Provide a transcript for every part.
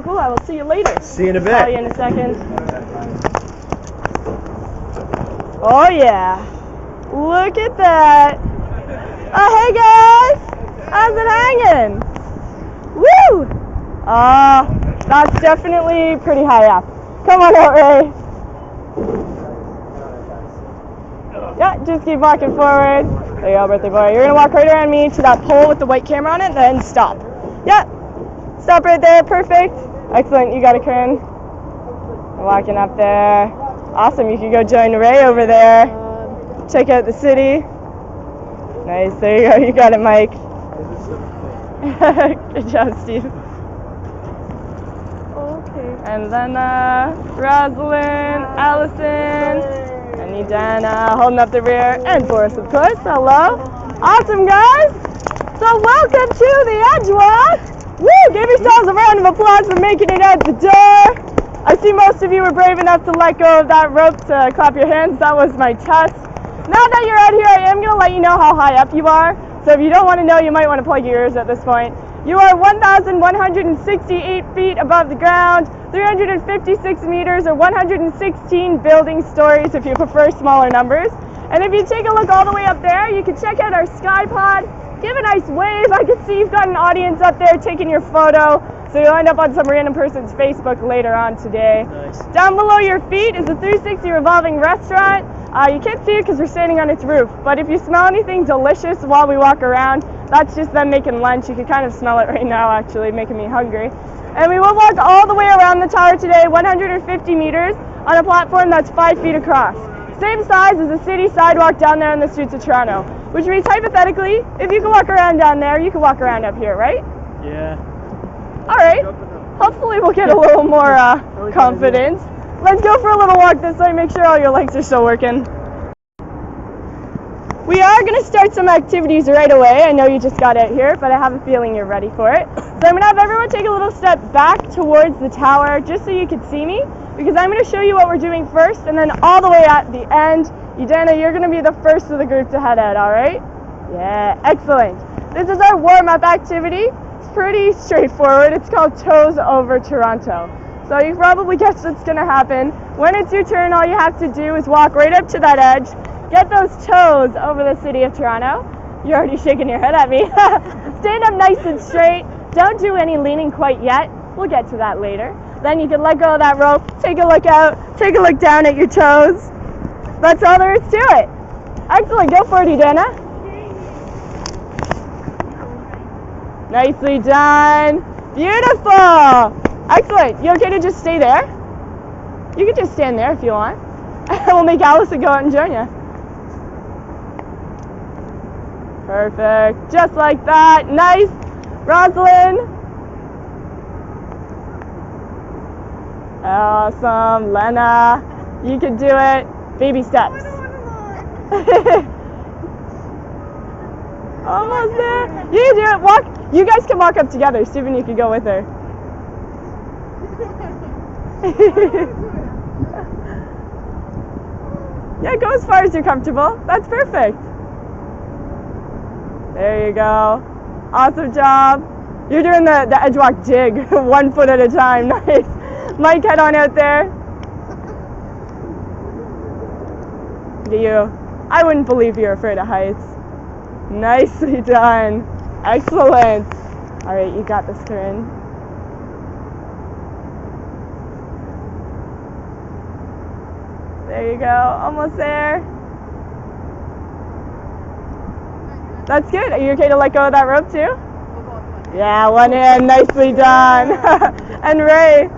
Cool. I will see you later. See you in a bit. Call you in a second. Oh yeah. Look at that. Oh hey guys. How's it hanging? Woo! That's definitely pretty high up. Come on out, Ray. Yeah, just keep walking forward. There you go, birthday boy. You're gonna walk right around me to that pole with the white camera on it, then stop. Yeah. Stop right there. Perfect. Excellent. You got it, Corinne. Walking up there. Awesome. You can go join Ray over there. Check out the city. Nice. There you go. You got it, Mike. Good job, Steve. Okay. And then Rosalind, Allison, and Dana holding up the rear, and Boris, of course. Hello. Awesome, guys. So welcome to the EdgeWalk. Woo! Give yourselves a round of applause for making it out the door. I see most of you were brave enough to let go of that rope to clap your hands. That was my test. Now that you're out here, I am going to let you know how high up you are. So if you don't want to know, you might want to plug your ears at this point. You are 1,168 feet above the ground, 356 meters or 116 building stories if you prefer smaller numbers. And if you take a look all the way up there, you can check out our sky pod. Give a nice wave. I can see you've got an audience up there taking your photo, so you'll end up on some random person's Facebook later on today. Nice. Down below your feet is a 360 revolving restaurant. You can't see it because we're standing on its roof, but if you smell anything delicious while we walk around, that's just them making lunch. You can kind of smell it right now, actually, making me hungry. And we will walk all the way around the tower today, 150 meters, on a platform that's 5 feet across. Same size as the city sidewalk down there in the streets of Toronto, which means hypothetically, if you can walk around down there, you can walk around up here, right? Yeah. All right. Hopefully we'll get a little more confidence. Let's go for a little walk this way, make sure all your legs are still working. We are going to start some activities right away. I know you just got out here, but I have a feeling you're ready for it. So I'm going to have everyone take a little step back towards the tower just so you can see me, because I'm going to show you what we're doing first, and then all the way at the end, Dana, you're going to be the first of the group to head out, all right? Yeah, excellent. This is our warm-up activity. It's pretty straightforward. It's called Toes Over Toronto. So you probably guessed what's going to happen. When it's your turn, all you have to do is walk right up to that edge, get those toes over the city of Toronto. You're already shaking your head at me. Stand up nice and straight. Don't do any leaning quite yet. We'll get to that later. Then you can let go of that rope, take a look out, take a look down at your toes. That's all there is to it. Excellent. Go for it, Dana. Nicely done. Beautiful. Excellent. You okay to just stay there? You can just stand there if you want. We'll make Allison go out and join you. Perfect. Just like that. Nice. Rosalind. Awesome. Lena. You can do it. Baby steps. Almost there. You can do it. Walk. You guys can walk up together. Stephen, you can go with her. Yeah, go as far as you're comfortable. That's perfect. There you go. Awesome job. You're doing the EdgeWalk jig, 1 foot at a time. Nice. Mike, head on out there. Look at you. I wouldn't believe you're afraid of heights. Nicely done. Excellent. All right, you got this, Corinne. There you go. Almost there. That's good. Are you okay to let go of that rope too? Yeah, one in. Nicely done. And Ray.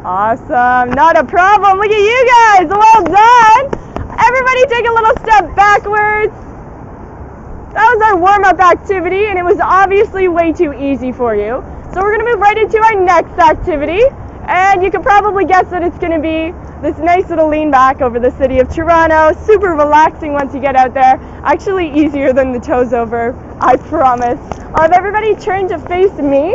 Awesome. Not a problem. Look at you guys. Well done. Everybody take a little step backwards. That was our warm-up activity, and it was obviously way too easy for you. So we're going to move right into our next activity. And you can probably guess that it's going to be this nice little lean back over the city of Toronto. Super relaxing once you get out there. Actually easier than the toes over, I promise. I'll have everybody turn to face me,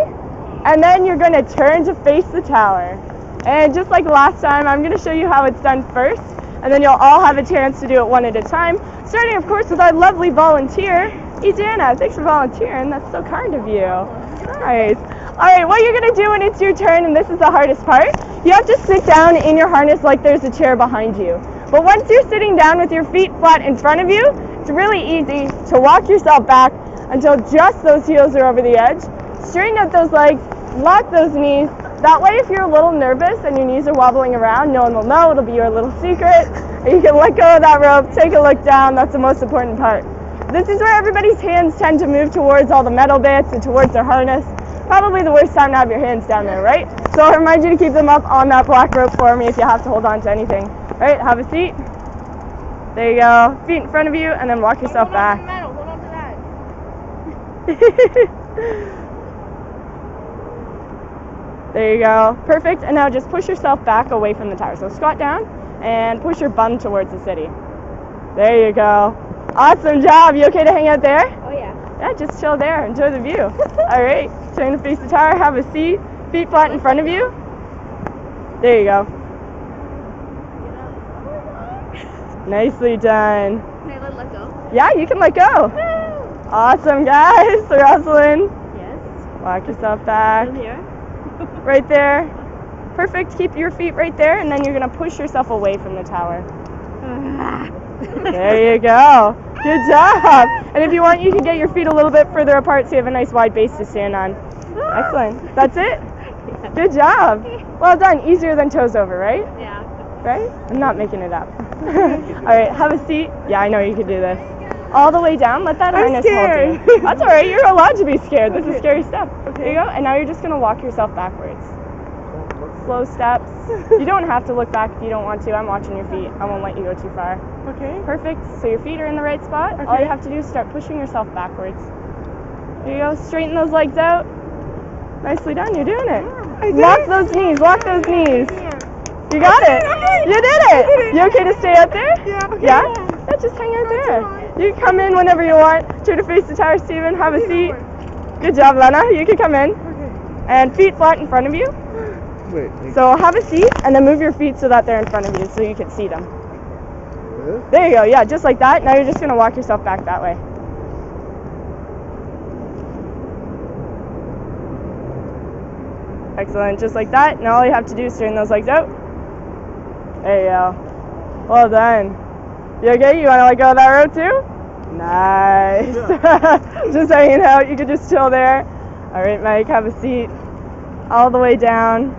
and then you're going to turn to face the tower. And just like last time, I'm going to show you how it's done first, and then you'll all have a chance to do it one at a time. Starting, of course, with our lovely volunteer, Hey, Jana, thanks for volunteering. That's so kind of you. Nice. All right, what you're going to do when it's your turn, and this is the hardest part, you have to sit down in your harness like there's a chair behind you. But once you're sitting down with your feet flat in front of you, it's really easy to walk yourself back until just those heels are over the edge. Straighten out those legs, lock those knees. That way, if you're a little nervous and your knees are wobbling around, no one will know. It'll be your little secret. And you can let go of that rope, take a look down. That's the most important part. This is where everybody's hands tend to move towards all the metal bits and towards their harness. Probably the worst time to have your hands down there, right? So I'll remind you to keep them up on that black rope for me if you have to hold on to anything. All right, have a seat. There you go. Feet in front of you, and then walk yourself back. Hold on to that. There you go. Perfect. And now just push yourself back away from the tower. So squat down and push your bum towards the city. There you go. Awesome job. You okay to hang out there? Oh, yeah. Yeah, just chill there. Enjoy the view. All right. Turn to face the tower. Have a seat. Feet flat in front of you. There you go. Nicely done. Can I let go? Yeah, you can let go. Awesome, guys. Rosalind. Yes. Walk yourself back. I'm here. Right there. Perfect. Keep your feet right there, and then you're going to push yourself away from the tower. There you go. Good job. And if you want, you can get your feet a little bit further apart so you have a nice wide base to stand on. Excellent. That's it? Good job. Well done. Easier than toes over, right? Yeah. Right? I'm not making it up. All right, have a seat. Yeah, I know you can do this. All the way down. Let that harness hold you. That's all right. You're allowed to be scared. This is scary stuff. There you go. And now you're just going to walk yourself backwards. Slow steps. You don't have to look back if you don't want to. I'm watching your feet. I won't let you go too far. Okay. Perfect. So your feet are in the right spot. Okay. All you have to do is start pushing yourself backwards. There you go. Straighten those legs out. Nicely done. You're doing it. Lock those knees. Lock those knees. You got it. You did it. You okay to stay out there? Yeah. Okay. Yeah? Yeah, just hang out there. You can come in whenever you want. Turn to face the tower, Stephen. Have a seat. Good job, Lena. You can come in. And feet flat in front of you. Wait. So have a seat and then move your feet so that they're in front of you so you can see them. There you go. Yeah, just like that. Now you're just going to walk yourself back that way. Excellent. Just like that. Now all you have to do is straighten those legs out. There you go. Well done. You okay? You want to let go of that rope too? Nice. Yeah. Just hanging out. You can just chill there. All right, Mike, have a seat. All the way down.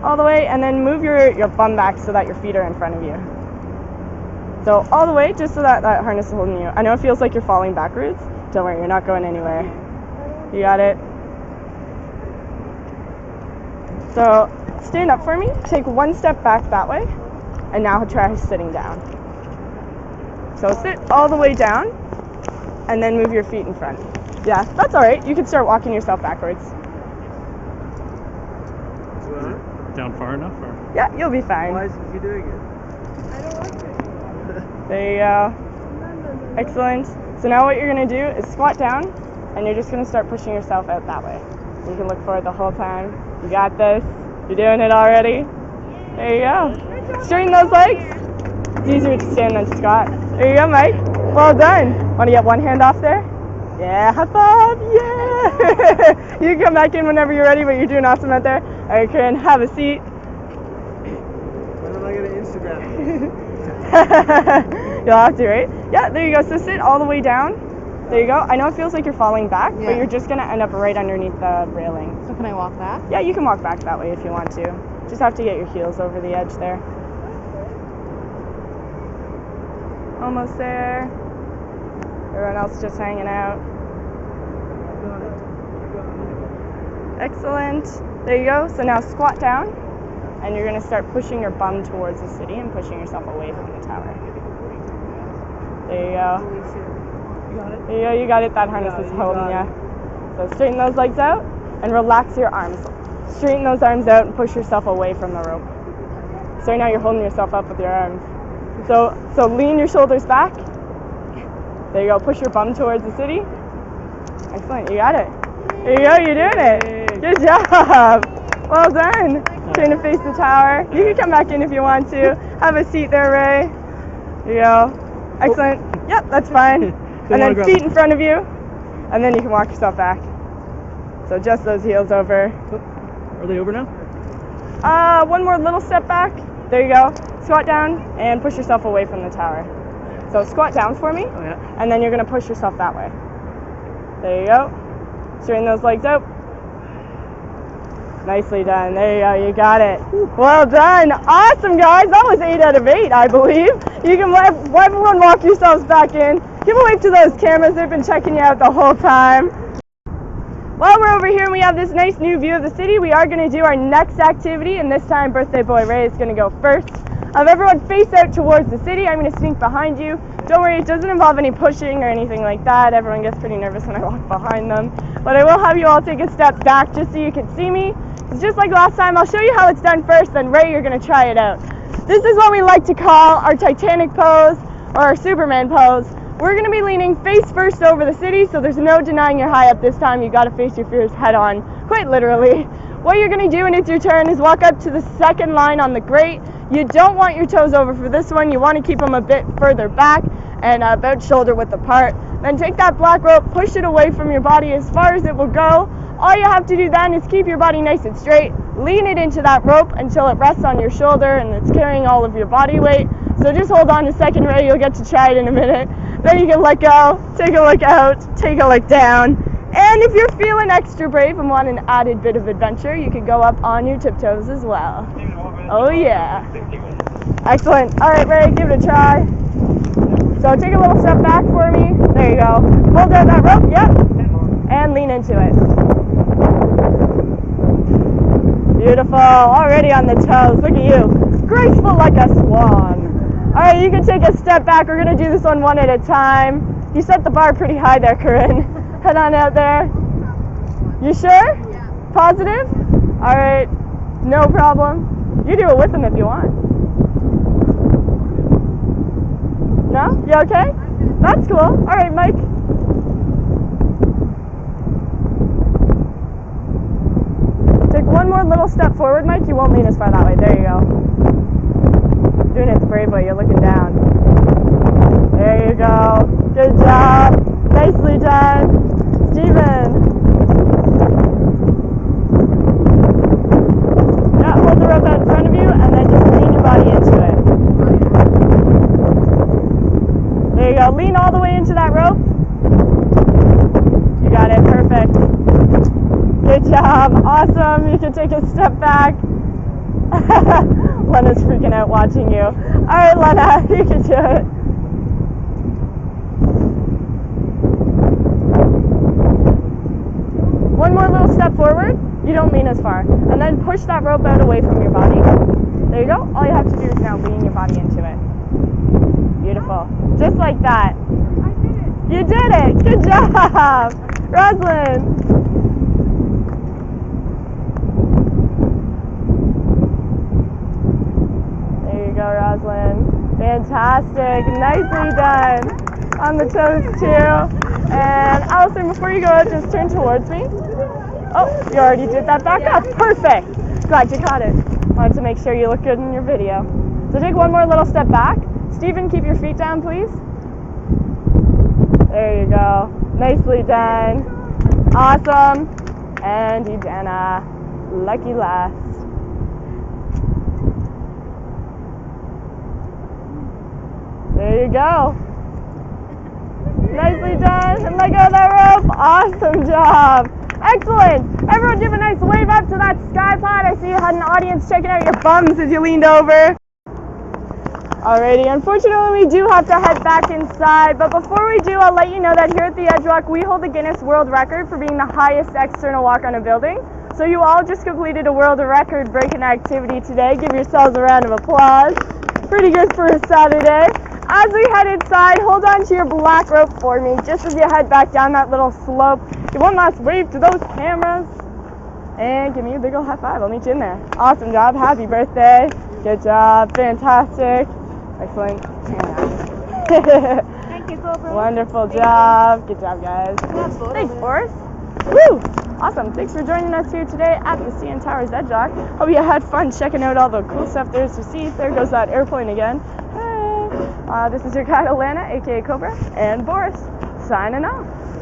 All the way, and then move your bum back so that your feet are in front of you. So all the way, just so that that harness is holding you. I know it feels like you're falling backwards. Don't worry, you're not going anywhere. You got it? So stand up for me. Take one step back that way, and now try sitting down. So sit all the way down, and then move your feet in front. Yeah, that's all right. You can start walking yourself backwards. Down far enough? Or? Yeah, you'll be fine. Why isn't he doing it? I don't like it. There you go. Excellent. So now what you're going to do is squat down, and you're just going to start pushing yourself out that way. You can look forward the whole time. You got this. You're doing it already. There you go. Straighten those legs. It's easier to stand than squat. There you go, Mike. Well done. Want to get one hand off there? Yeah, high five. Yeah. You can come back in whenever you're ready, but you're doing awesome out there. All right, Corinne, have a seat. When am I going to Instagram? You'll have to, right? Yeah, there you go. So sit all the way down. There you go. I know it feels like you're falling back, but you're just going to end up right underneath the railing. So can I walk back? Yeah, you can walk back that way if you want to. Just have to get your heels over the edge there. Almost there. Everyone else just hanging out. Excellent. There you go. So now squat down, and you're going to start pushing your bum towards the city and pushing yourself away from the tower. There you go. You got it? There you go. You got it. That harness is holding you. So straighten those legs out and relax your arms. Straighten those arms out and push yourself away from the rope. So right now you're holding yourself up with your arms. So lean your shoulders back. There you go. Push your bum towards the city. Excellent. You got it. There you go. You're doing it. Good job. Well done. Turn to face the tower. You can come back in if you want to. Have a seat there, Ray. There you go. Excellent. Yep, that's fine. and then grab feet them. in front of you, and then you can walk yourself back. So just those heels over. Are they over now? One more little step back. There you go. Squat down and push yourself away from the tower. So squat down for me, Oh, yeah. and then you're going to push yourself that way. There you go. Straighten those legs out. Nicely done. There you go. You got it. Well done. Awesome, guys. That was 8 out of 8, I believe. You can everyone walk yourselves back in. Give a wave to those cameras. They've been checking you out the whole time. While we're over here and we have this nice new view of the city, we are going to do our next activity, and this time birthday boy Ray is going to go first. Have everyone face out towards the city. I'm going to sneak behind you. Don't worry, it doesn't involve any pushing or anything like that. Everyone gets pretty nervous when I walk behind them. But I will have you all take a step back just so you can see me. It's just like last time. I'll show you how it's done first, then Ray, you're going to try it out. This is what we like to call our Titanic pose or our Superman pose. We're going to be leaning face first over the city, so there's no denying you're high up this time. You've got to face your fears head on, quite literally. What you're going to do when it's your turn is walk up to the second line on the grate. You don't want your toes over for this one. You want to keep them a bit further back and about shoulder width apart. Then take that black rope, push it away from your body as far as it will go. All you have to do then is keep your body nice and straight. Lean it into that rope until it rests on your shoulder and it's carrying all of your body weight. So just hold on a second, Ray. You'll get to try it in a minute. Then you can let go, take a look out, take a look down. And if you're feeling extra brave and want an added bit of adventure, you can go up on your tiptoes as well. Oh yeah. Excellent. All right, Ray, give it a try. So take a little step back for me. There you go. Hold down that rope, yep. And lean into it. Beautiful. Already on the toes. Look at you. Graceful like a swan. All right, you can take a step back. We're going to do this one at a time. You set the bar pretty high there, Corinne. Head on out there. You sure? Yeah. Positive? All right. No problem. You do it with them if you want. No? You okay? That's cool. All right, Mike. Take one more little step forward, Mike. You won't lean as far that way. There you go. Doing it the brave way. You're looking down. There you go. Good job. Nicely done. Steven. Yeah, hold the rope out in front of you and then just lean your body into it. There you go. Lean all the way into that rope. You got it. Perfect. Good job. Awesome. You can take a step back. Lena's freaking out watching you. All right, Lena, you can do it. One more little step forward. You don't lean as far. And then push that rope out away from your body. There you go. All you have to do is now lean your body into it. Beautiful. Just like that. I did it. You did it. Good job. Rosalind. There you go, Rosalind. Fantastic. Nicely done. On the toes, too. And Allison, before you go out, just turn towards me. Oh, you already did that back up. Perfect. Glad you caught it. Wanted to make sure you look good in your video. So take one more little step back. Stephen, keep your feet down, please. There you go. Nicely done. Awesome. And Edana, lucky last. There you go. Nicely done. And let go of that rope. Awesome job. Excellent. Everyone give a nice wave up to that sky pod. I see you had an audience checking out your bums as you leaned over. Alrighty, unfortunately we do have to head back inside, but before we do, I'll let you know that here at the EdgeWalk, we hold the Guinness World Record for being the highest external walk on a building. So you all just completed a world record breaking activity today. Give yourselves a round of applause. Pretty good for a Saturday. As we head inside, hold on to your black rope for me, just as you head back down that little slope. Give one last wave to those cameras. And give me a big ol' high five. I'll meet you in there. Awesome job. Happy birthday. Good job. Fantastic. Excellent. Thank you, Cobra. Wonderful job. Good job, guys. Thanks, Boris. Woo! Awesome. Thanks for joining us here today at the CN Tower EdgeWalk. Hope you had fun checking out all the cool stuff there is to see. There goes that airplane again. Hey. This is your guide, Alana, aka Cobra, and Boris. signing off.